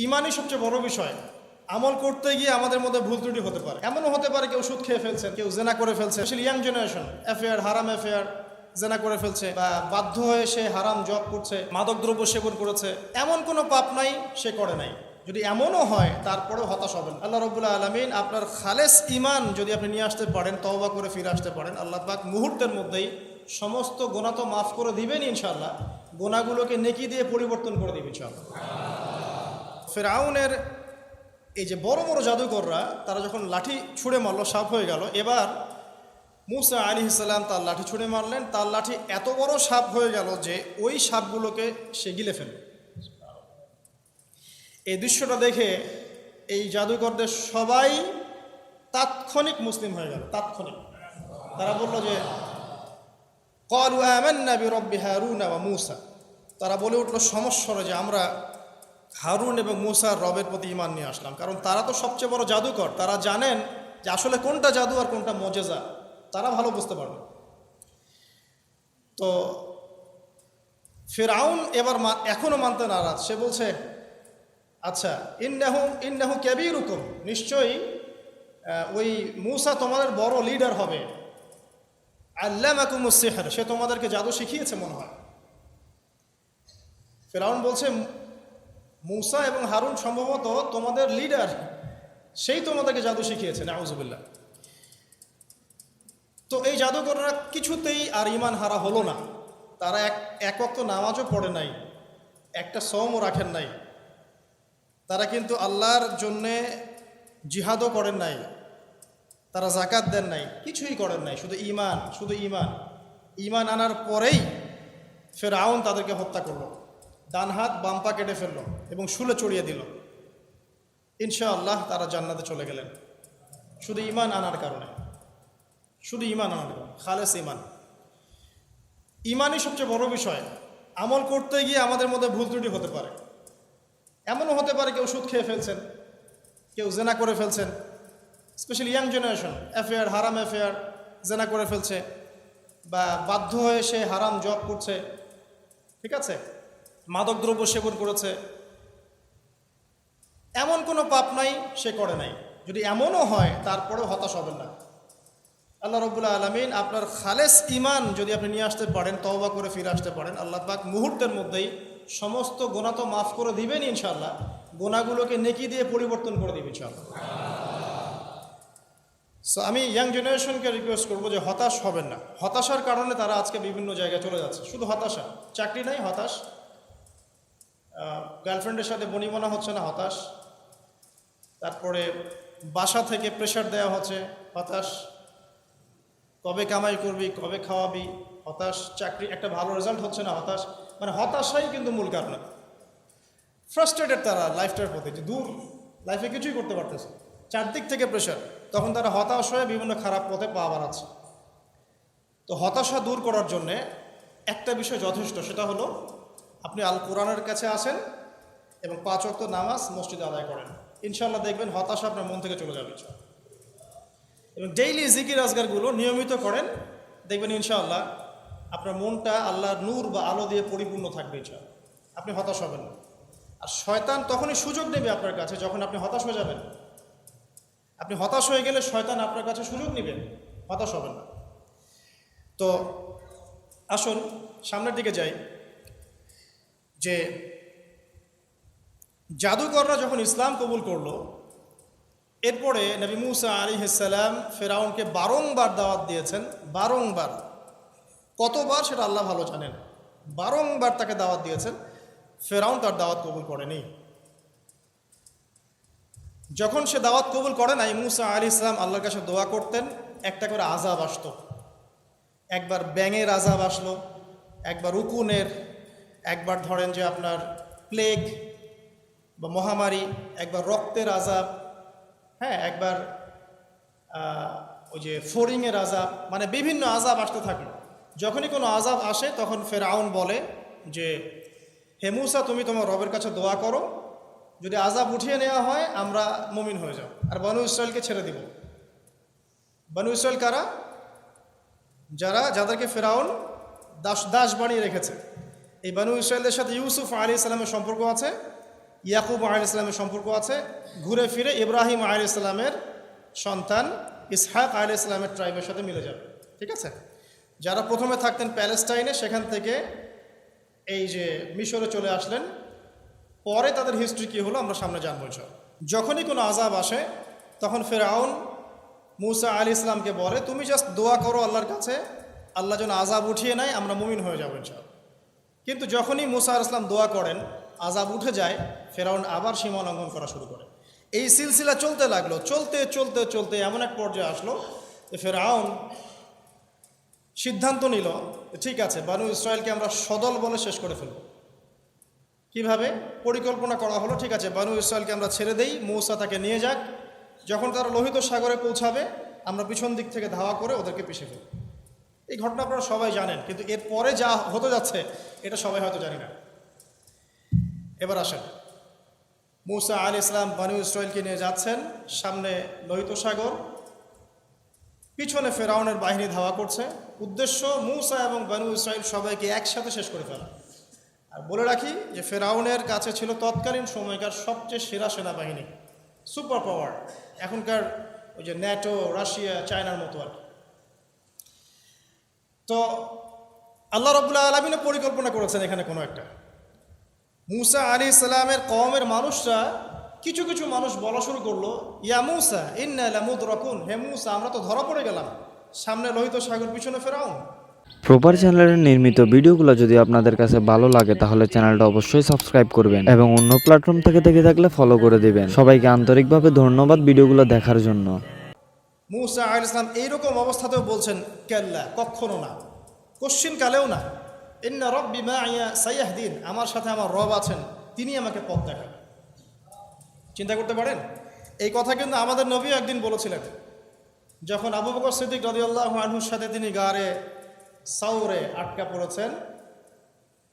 ইমানই সবচেয়ে বড় বিষয়। আমল করতে গিয়ে আমাদের মধ্যে ভুল ত্রুটি হতে পারে। এমনও হতে পারে কেউ সুদ খেয়ে ফেলছেন, কেউ জেনা করে ফেলছে, স্পেশালি ইয়াং জেনারেশন অ্যাফেয়ার, হারাম অ্যাফেয়ার, জেনা করে ফেলছে, বা বাধ্য হয়ে সে হারাম জব করছে, মাদক দ্রব্য সেবন করেছে। এমন কোনো পাপ নাই সে করে নাই। যদি এমনও হয় তারপরেও হতাশ হবেন। আল্লাহ রাব্বুল আলামিন আপনার খালেস ইমান যদি আপনি নিয়ে আসতে পারেন, তওবা করে ফিরে আসতে পারেন, আল্লাহ পাক মুহূর্তের মধ্যেই সমস্ত গুনাহ তো মাফ করে দিবেন ইনশাআল্লাহ, গুনাহগুলোকে নেকি দিয়ে পরিবর্তন করে দিবেন ইনশাআল্লাহ। ফিরআউনের এই যে বড় বড় জাদুকররা, তারা যখন লাঠি ছুঁড়ে মারলো, সাপ হয়ে গেল। এবার মূসা আলাইহিস সালাম তার লাঠি ছুঁড়ে মারলেন, তার লাঠি এত বড় সাপ হয়ে গেল যে ওই সাপগুলোকে সে গিলে ফেলল। এই দৃশ্যটা দেখে এই জাদুকরদের সবাই তাৎক্ষণিক মুসলিম হয়ে গেল। তাৎক্ষণিক তারা বলল যে ক্বালু আমান্না বিরব্বি হারুন ওয়া মূসা, তারা বলে উঠল সমস্বরে যে আমরা হারুন এবং মূসার রবের প্রতি ঈমান নিয়ে আসলাম। কারণ তারা তো সবচেয়ে বড় জাদুকর, তারা জানেন যে আসলে কোনটা জাদু আর কোনটা মুজিজা, তারা ভালো বুঝতে পারবে। তো ফিরআউন এবার এখনো মানতে নারাজ। সে বলছে আচ্ছা, ইন্নাহু কাবীরুকুম, নিশ্চয়ই ওই মূসা তোমাদের বড় লিডার হবে। আল্লামাকুমুস সিহর, সে তোমাদেরকে জাদু শিখিয়েছে মনে হয়। ফিরআউন বলছে মূসা এবং হারুন সম্ভবত তোমাদের লিডার, সেই তোমাদেরকে জাদু শিখিয়েছে। নাউজুবিল্লাহ। তো এই জাদুকররা কিছুতেই আর ঈমান হারা হলো না। তারা এক ওয়াক্ত নামাজও পড়ে নাই, একটা সওমও রাখেন নাই। তারা কিন্তু আল্লাহর জন্যে জিহাদও করেন নাই, তারা যাকাত দেন নাই, কিছুই করেন নাই, শুধু ঈমান, শুধু ঈমান। ঈমান আনার পরেই ফিরআউন তাদেরকে হত্যা করলো, ডান হাত বাম পা কেটে ফেললো এবং শুলে চড়িয়ে দিল। ইনশাআল্লাহ তারা জান্নাতে চলে গেলেন শুধু ঈমান আনার কারণে, শুধু ঈমান আনার কারণে, খালেস ঈমান। ঈমানই সবচেয়ে বড় বিষয়। আমল করতে গিয়ে আমাদের মধ্যে ভুল ত্রুটি হতে পারে। এমনও হতে পারে কেউ সুদ খেয়ে ফেলছেন, কেউ জেনা করে ফেলছেন, স্পেশালি ইয়াং জেনারেশন অ্যাফেয়ার, হারাম অ্যাফেয়ার, জেনা করে ফেলছে, বা বাধ্য হয়ে সে হারাম জব করছে, ঠিক আছে, মাদক দ্রব্য সেবন করেছে। এমন কোনো পাপ নাই সে করে নাই। যদি এমনও হয় তারপরেও হতাশ হবেন না। আল্লাহ রাব্বুল আলামিন আপনার খালেস ইমান যদি আপনি নিয়ে আসতে পারেন, তওবা করে ফিরে আসতে পারেন, আল্লাহ পাক মুহূর্তের মধ্যেই সমস্ত গুনাহ তো মাফ করে দিবেন ইনশাআল্লাহ, গুনাহগুলোকে নেকি দিয়ে পরিবর্তন করে দিবেন ইনশাআল্লাহ। সো আমি ইয়াং জেনারেশনকে রিকোয়েস্ট করবো যে হতাশ হবেন না। হতাশার কারণে তারা আজকে বিভিন্ন জায়গায় চলে যাচ্ছে। শুধু হতাশা, চাকরি নাই হতাশ, গার্লফ্রেন্ডের সাথে বনিবনা হচ্ছে না হতাশ, তারপরে বাসা থেকে প্রেশার দেওয়া হচ্ছে হতাশ, কবে কামাই করবি, কবে খাওয়াবি হতাশ, চাকরি একটা ভালো রেজাল্ট হচ্ছে না হতাশ। মানে হতাশাই কিন্তু মূল কারণ। ফ্রাস্ট্রেটেড তারা লাইফটার প্রতি, যে দূর লাইফে কিছুই করতে পারতেছে, চারদিক থেকে প্রেশার, তখন তারা হতাশ হয়ে বিভিন্ন খারাপ পথে পা বাড়াচ্ছে। তো হতাশা দূর করার জন্যে একটা বিষয় যথেষ্ট, সেটা হলো আপনি আল কোরআনের কাছে আসেন এবং 5 ওয়াক্ত নামাজ মসজিদে আদায় করেন। ইনশাআল্লাহ দেখবেন হতাশা আপনার মন থেকে চলে যাবে। এবং ডেইলি জিকির আজগারগুলো নিয়মিত করেন, দেখবেন ইনশাআল্লাহ আপনার মনটা আল্লাহর নূর বা আলো দিয়ে পরিপূর্ণ থাকবে ইনশাআল্লাহ, আপনি হতাশ হবেন না। আর শয়তান তখনই সুযোগ নেবে আপনার কাছে যখন আপনি হতাশ হয়ে যাবেন। আপনি হতাশ হয়ে গেলে শয়তান আপনার কাছে সুযোগ নেবে, হতাশ হবেন না। তো আসুন সামনের দিকে যাই। যে জাদুকররা যখন ইসলাম কবুল করলো, এরপরে নবী মূসা আলাইহিস সালাম ফিরআউনকে বারংবার দাওয়াত দিয়েছেন। বারংবার, কতবার সেটা আল্লাহ ভালো জানেন। বারংবার তাকে দাওয়াত দিয়েছেন, ফিরআউন তার দাওয়াত কবুল করেনি। যখন সে দাওয়াত কবুল করে নাই, মূসা আলাইহিস সালাম আল্লাহর কাছে দোয়া করতেন, একটা করে আযাব আসতো। একবার ব্যাঙের আযাব আসলো, একবার উকুনের, একবার ধরেন যে আপনার প্লেগ বা মহামারী, একবার রক্তের আযাব, হ্যাঁ, একবার ওই যে ফড়িংয়ের আযাব, মানে বিভিন্ন আযাব আসতে থাকে। যখনই কোনো আযাব আসে তখন ফিরআউন বলে যে হে মূসা, তুমি তোমার রবের কাছে দোয়া করো, যদি আযাব উঠিয়ে নেওয়া হয় আমরা মুমিন হয়ে যাব আর বনু ইসরায়েলকে ছেড়ে দিব। বনু ইসরায়েল কারা? যাদেরকে ফিরআউন দাস বানিয়ে রেখেছে। এই বনু ইসরায়েলদের সাথে ইউসুফ আলাইহিস সালামের সম্পর্ক আছে, ইয়াকুব আলাইহিস সালামের সম্পর্ক আছে, ঘুরে ফিরে ইব্রাহিম আলাইহিস সালামের সন্তান ইসহাক আলাইহিস সালামের ট্রাইবের সাথে মিলে যাবে। ঠিক আছে, যারা প্রথমে থাকতেন প্যালেস্টাইনে, সেখান থেকে এই যে মিশরে চলে আসলেন, পরে তাদের হিস্ট্রি কী হলো আমরা সামনে জানবো ইনশাআল্লাহ। যখনই কোনো আযাব আসে তখন ফেরাউন মূসা আলাইহিস সালামকে বলে, তুমি জাস্ট দোয়া করো আল্লাহর কাছে, আল্লাহ যেন আযাব উঠিয়ে নেয়, আমরা মুমিন হয়ে যাবো ইনশাআল্লাহ। কিন্তু যখনই মূসা আলাইহিস সালাম দোয়া করেন, আযাব উঠে যায়, ফেরাউন আবার সীমা লঙ্ঘন করা শুরু করে। এই সিলসিলা চলতে লাগলো, চলতে চলতে চলতে এমন এক পর্যায়ে আসলো যে ফেরাউন সিদ্ধান্ত নিল, ঠিক আছে, বানু ইসরায়েলকে আমরা সদল বলে শেষ করে ফেলব। কিভাবে? পরিকল্পনা করা হলো, ঠিক আছে, বানু ইসরায়েলকে আমরা ছেড়ে দেই, মূসা তাকে নিয়ে যাক, যখন তারা লোহিত সাগরে পৌঁছাবে আমরা পিছন দিক থেকে ধাওয়া করে ওদেরকে পিছিয়ে ফেলব। এই ঘটনা আপনারা সবাই জানেন, কিন্তু এর পরে যা হতে যাচ্ছে এটা সবাই হয়তো জানি না। এবার আসেন, মূসা আলাইহিস সালাম বানু ইসরায়েলকে নিয়ে যাচ্ছেন, সামনে লোহিত সাগর, পিছনে ফেরাউনের বাহিনী ধাওয়া করছে। উদ্দেশ্য মূসা এবং বানু ইসরায়েল সবাইকে একসাথে শেষ করে ফেলা। আর বলে রাখি যে ফেরাউনের কাছে ছিল তৎকালীন সময়কার সবচেয়ে সেরা সেনাবাহিনী, সুপার পাওয়ার, এখনকার ওই যে ন্যাটো, রাশিয়া, চায়নার মতো আর কি। তো আল্লাহ রাব্বুল আলামিনও পরিকল্পনা করেছেন এখানে কোনো একটা। মূসা আলাইহিস সালামের কওমের মানুষরা, কিছু কিছু মানুষ বলা শুরু করলো, ইয়া মূসা ইন্না লামুদরাকুন, হে মূসা আমরা তো ধরা পড়ে গেলাম, সামনে লোহিত সাগর, পিছনে ফেরাউন। প্রপার চ্যানেলের নির্মিত ভিডিওগুলো যদি আপনাদের কাছে ভালো লাগে তাহলে চ্যানেলটা অবশ্যই সাবস্ক্রাইব করবেন এবং অন্য প্ল্যাটফর্ম থেকে দেখে থাকলে ফলো করে দিবেন। সবাইকে আন্তরিকভাবে ধন্যবাদ ভিডিওগুলো দেখার জন্য। মূসা আলাইহিস সালাম এইরকম অবস্থাতেও বলছেন, কাল্লা, কখনো না, কশ্চিন কালেও না, ইন্না রাব্বি মাইয়া সায়াহদিন, আমার সাথে আমার রব আছেন, তিনি আমাকে পথ দেখাবেন। চিন্তা করতে পারেন, এই কথা কিন্তু আমাদের নবী একদিন বলেছিলেন, যখন আবু বকর সিদ্দিক রাদিয়াল্লাহু আনহুর সাথে তিনি গারে সাউরে আটকা পড়েছেন,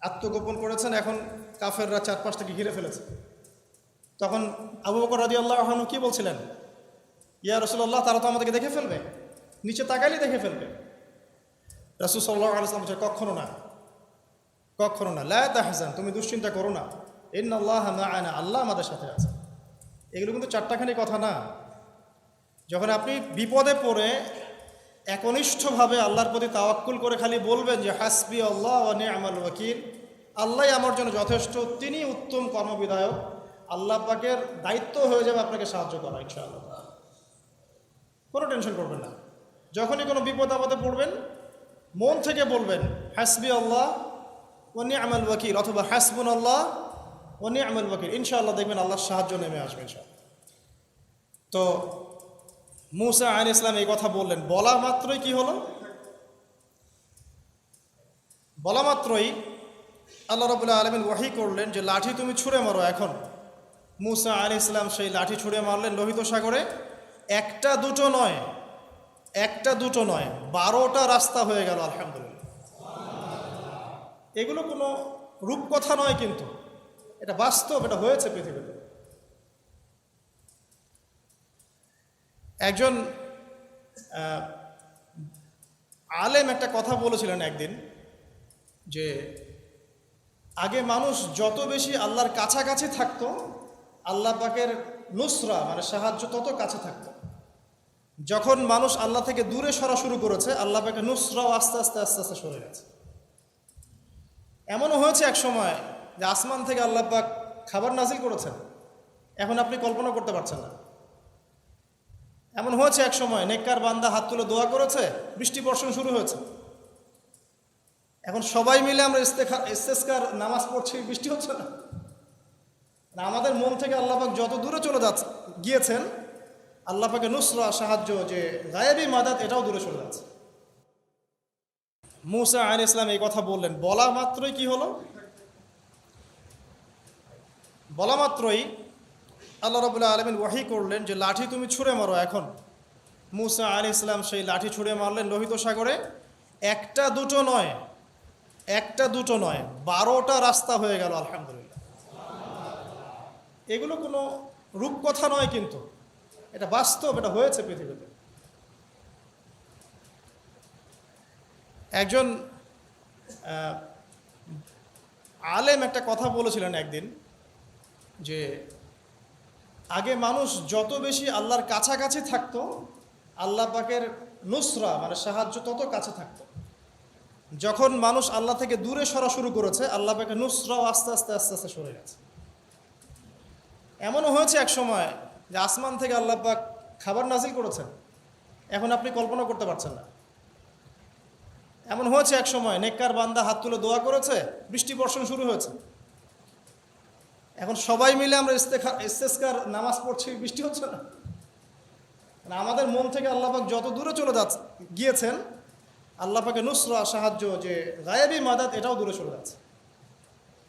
আত্মগোপন করেছেন, এখন কাফেররা চারপাশ থেকে ঘিরে ফেলেছে। তখন আবু বকর রাদিয়াল্লাহু আনহু কি বলছিলেন? ইয়া রাসূলুল্লাহ, তারা তো আমাদেরকে দেখে ফেলবে, নিচে তাকাইলেই দেখে ফেলবে। রাসূল সাল্লাল্লাহু আলাইহি ওয়াসাল্লাম বলছেন, কখনো না, কখনো না, লা তাহজান, তুমি দুশ্চিন্তা করো না, ইন্নাল্লাহা মা'ানা, আল্লাহ আমাদের সাথে আছে। এগুলো কিন্তু চারটাখানি কথা না। যখন আপনি বিপদে পড়ে একনিষ্ঠভাবে আল্লাহর প্রতি তাওয়াক্কুল করে খালি বলবেন যে হাসবি আল্লাহ ওয়া নি'মাল ওয়াকিল, আল্লাহ আমার জন্য যথেষ্ট, তিনি উত্তম কর্মবিধায়ক, আল্লাহ পাকের দায়িত্ব হয়ে যাবে আপনাকে সাহায্য করা ইনশাআল্লাহ। কোনো টেনশন করবেন না। যখনই কোনো বিপদ আপদে পড়বেন মন থেকে বলবেন হাসবি আল্লাহ ওয়া নি'মাল ওয়াকিল, অথবা হাসবুনাল্লাহ ওয়া নি'মাল ওয়াকিল, ইনশাআল্লাহ দেখবেন আল্লাহর সাহায্য নেমে আসবে ইনশাআল্লাহ। তো মূসা আলাইহিস সালাম এই কথা বললেন, বলা মাত্রই কি হলো? বলা মাত্রই আল্লাহ রাব্বুল আলামিন ওহী করলেন যে লাঠি তুমি ছুঁড়ে মারো এখন। মূসা আলাইহিস সালাম সেই লাঠি ছুঁড়ে মারলেন লোহিত সাগরে। একটা দুটো নয়, একটা দুটো নয়, 12টা রাস্তা হয়ে গেল, আলহামদুলিল্লাহ। এগুলো কোনো রূপকথা নয়, কিন্তু এটা বাস্তব, এটা হয়েছে পৃথিবীতে। একজন আলেম একটা কথা বলেছিলেন একদিন, যে আগে মানুষ যত বেশি আল্লাহর কাছাকাছি থাকতো, আল্লাহ পাকের নুসরা মানে সাহায্য তত কাছে থাকতো। যখন মানুষ আল্লাহ থেকে দূরে সরা শুরু করেছে, আল্লাহ পাকের নুসরাও আস্তে আস্তে আস্তে আস্তে সরে গেছে। এমনও হয়েছে এক সময় যে আসমান থেকে আল্লাহ পাক খাবার নাজিল করেছেন, এখন আপনি কল্পনা করতে পারছেন না। এমন হয়েছে এক সময় নেককার বান্দা হাত তুলে দোয়া করেছে, বৃষ্টি বর্ষণ শুরু হয়েছে। এখন সবাই মিলে আমরা ইস্তেসকার নামাজ পড়ছি, বৃষ্টি হচ্ছে না। আমাদের মন থেকে আল্লাহ পাক যত দূরে চলে গিয়েছেন, আল্লাহ পাকের নুসরা সাহায্য, যে গায়েবী মাদাত, এটাও দূরে চলে যাচ্ছে। মূসা আলাইহিস সালাম এই কথা বললেন, বলা মাত্রই কি হলো? বলা মাত্রই আল্লাহ রাব্বুল আলামিন ওহী করলেন যে লাঠি তুমি ছুঁড়ে মারো এখন। মূসা আলাইহিস সালাম সেই লাঠি ছুঁড়ে মারলেন লোহিত সাগরে। একটা দুটো নয়, একটা দুটো নয়, 12টা রাস্তা হয়ে গেল, আলহামদুলিল্লাহ। এগুলো কোনো রূপকথা নয়, কিন্তু এটা বাস্তব, এটা হয়েছে পৃথিবীতে। একজন আলেম একটা কথা বলেছিলেন একদিন, যে আগে মানুষ যত বেশি আল্লাহর কাছাকাছি থাকতো, আল্লাহ পাকের নুসরা মানে সাহায্য তত কাছে থাকতো। যখন মানুষ আল্লাহ থেকে দূরে সরা শুরু করেছে, আল্লাহ পাকের নুসরাও আস্তে আস্তে আস্তে আস্তে সরে গেছে। এমনও হয়েছে এক সময় যে আসমান থেকে আল্লাহ পাক খাবার নাজিল করেছেন, এখন আপনি কল্পনা করতে পারছেন না। এমন হয়েছে এক সময় নেককার বান্দা হাত তুলে দোয়া করেছে, বৃষ্টি বর্ষণ শুরু হয়েছে। এখন সবাই মিলে আমরা ইস্তেসকার নামাজ পড়ছি, বৃষ্টি হচ্ছে না। মানে আমাদের মন থেকে আল্লাহ পাক যত দূরে চলে গিয়েছেন, আল্লাহ পাকের নুসরা সাহায্য যে গায়েবী মাদাত এটাও দূরে চলে যাচ্ছে।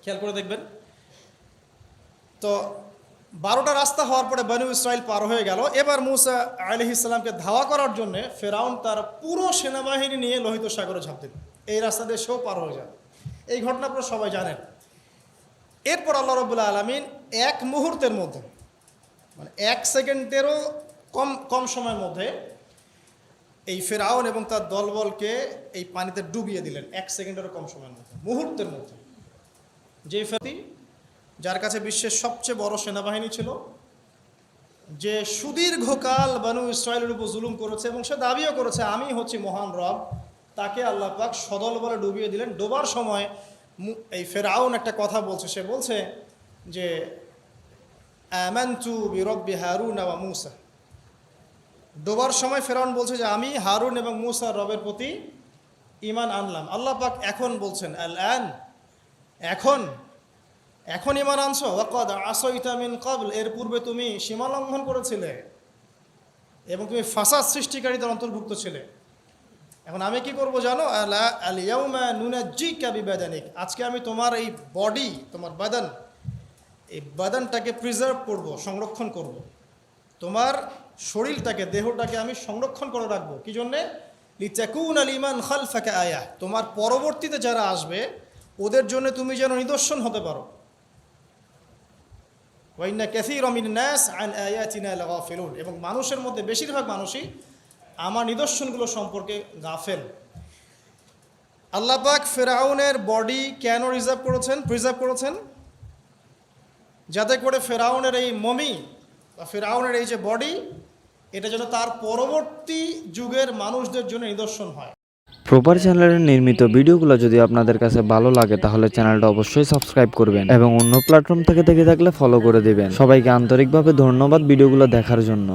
খেয়াল করে দেখবেন তো 12টা রাস্তা হওয়ার পরে বনু ইসরাইল পার হয়ে গেল। এবার মুসা আলাইহিস সালামকে ধাওয়া করার জন্য ফেরাউন তার পুরো সেনাবাহিনী নিয়ে লোহিত সাগরে ঝাঁপ দিল। এই রাস্তা দিয়ে সেও পার হয়ে যায়। এই ঘটনা আপনারা সবাই জানেন। এরপর আল্লাহ রাব্বুল আলামিন এক মুহূর্তের মধ্যে, মানে 1 সেকেন্ডেরও কম সময়ের মধ্যে এই ফেরাউন এবং তার দলবলকে এই পানিতে ডুবিয়ে দিলেন। 1 সেকেন্ডেরও কম সময়ের মধ্যে, মুহূর্তের মধ্যে। যে যার কাছে বিশ্বের সবচেয়ে বড় সেনাবাহিনী ছিল, যে সুদীর্ঘকাল বনু ইসরায়েলের উপর জুলুম করেছে এবং সে দাবিও করেছে আমি হচ্ছি মহান রব, তাকে আল্লাহ পাক সদল বলে ডুবিয়ে দিলেন। ডোবার সময় এই ফেরাউন একটা কথা বলছে, সে বলছে যে আমানতু বিরব্বি হারুন ওয়া মূসা। ডোবার সময় ফেরাউন বলছে যে আমি হারুন এবং মূসার রবের প্রতি ঈমান আনলাম। আল্লাহ পাক এখন বলছেন আল আন, এখন ঈমান আনছো, ওয়াকাদ আসাইতা মিন ক্বাবল, এর পূর্বে তুমি সীমা লঙ্ঘন করেছিলে এবং তুমি ফাসাদ সৃষ্টিকারীদের অন্তর্ভুক্ত ছিলে। এখন আমি কি করব জানো? আল ইয়াউমা নুনাজ্জিকা বিবাদানিক, আজকে আমি তোমার এই বডি, তোমার বাদান, এই বাদানটাকে প্রিজার্ভ করব, সংরক্ষণ করব। তোমার শরীরটাকে, দেহটাকে আমি সংরক্ষণ করে রাখবো। কি জন্যে? লিতাকুনা লিমান খালফাকা আয়াহ, তোমার পরবর্তীতে যারা আসবে ওদের জন্য তুমি যেন নিদর্শন হতে পারো। ওয়াইন্না কাসীরাম মিনান নাস আন আয়াতিনা লাগাফিলুন, এবং মানুষের মধ্যে বেশিরভাগ মানুষই আমার নিদর্শনগুলো সম্পর্কে গাফেল। আল্লাহ পাক ফেরাউনের বডি কেন প্রিজার্ভ করেছেন? যাতে করে ফেরাউনের এই মমি বা ফেরাউনের এই যে বডি, এটা যেন তার পরবর্তী যুগের মানুষদের জন্য নিদর্শন হয়। প্রপার চ্যানেলের নির্মিত ভিডিওগুলো যদি আপনাদের কাছে ভালো লাগে তাহলে চ্যানেলটা অবশ্যই সাবস্ক্রাইব করবেন এবং অন্য প্ল্যাটফর্ম থেকে দেখে থাকলে ফলো করে দিবেন। সবাইকে আন্তরিকভাবে ধন্যবাদ ভিডিওগুলো দেখার জন্য।